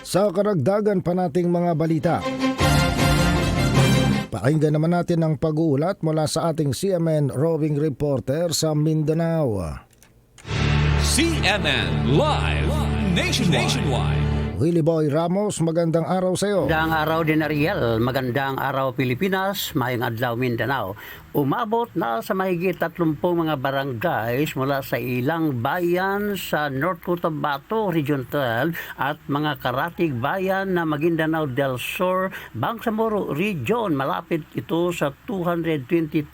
Sa karagdagan pa nating mga balita, pakinggan naman natin ang pag-uulat mula sa ating CMN roving reporter sa Mindanao. CNN Live Nationwide. Willie Boy Ramos, magandang araw sa iyo. Magandang araw din Ariel, magandang araw Pilipinas, mayong adlaw Mindanao. Umabot na sa mahigit 30 mga barangays mula sa ilang bayan sa North Cotabato Region 12 at mga karatig bayan na Maguindanao del Sur, Bangsamoro Region. Malapit ito sa 220,000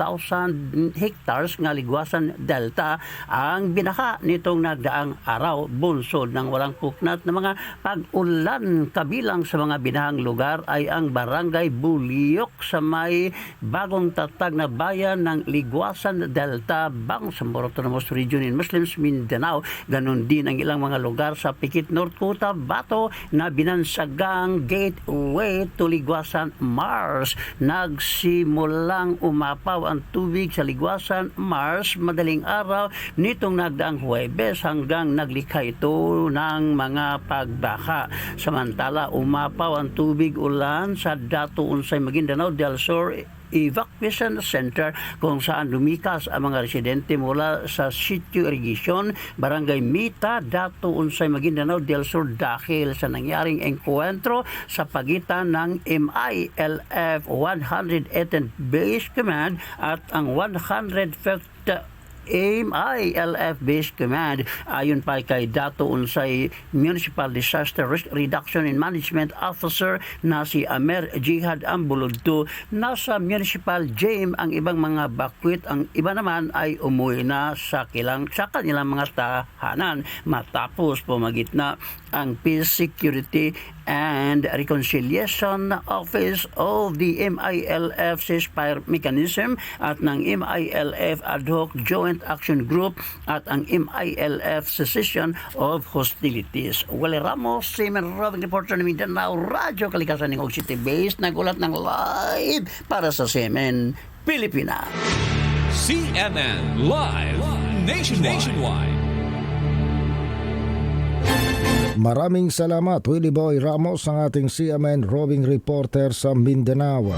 hectares nga Ligwasan Delta ang binaha nitong nagdaang araw, bunsod ng walang puknat na mga pag-ulan. Kabilang sa mga binahang lugar ay ang Barangay Buliok sa may bagong tatag na bayan ng Ligwasan Delta, Bangsamoro Autonomous Region in Muslims Mindanao. Ganon din ang ilang mga lugar sa Pikit North Cotabato na binansagang gateway to Ligwasan Mars. Nagsimulang umapaw ang tubig sa Ligwasan Mars madaling araw nitong nagdaang Huwebes hanggang naglikha ito ng mga pagbaha. Samantala, umapaw ang tubig ulan sa Dato Unsay Maguindanao del Sur Evacuation Center kung saan lumikas ang mga residente mula sa Sitio Irrigation, Barangay Mita, Dato Unsay Maguindanao del Sur dahil sa nangyaring engkwentro sa pagitan ng MILF 118th Base Command at ang 105th MILF Base Command. Ayon pa kay Dato Unsay Municipal Disaster Risk Reduction and Management Officer na si Amer Jihad Ambulodto, nasa Municipal Jail ang ibang mga bakwit. Ang iba naman ay umuwi na sa kanilang mga tahanan matapos pumagitna ang Peace, Security and Reconciliation Office of the MILF Ceasefire Mechanism at ng MILF Ad Hoc Joint Action Group at ang MILF Cessation of Hostilities. Willie Ramos, CMN roving reporter ng Mindanao Radyo Kalikasan ng Og City Base, nagulat ng live para sa CMN Pilipinas. CNN Live Nationwide. Maraming salamat Willie Boy Ramos, ang ating CMN roving reporter sa Mindanao.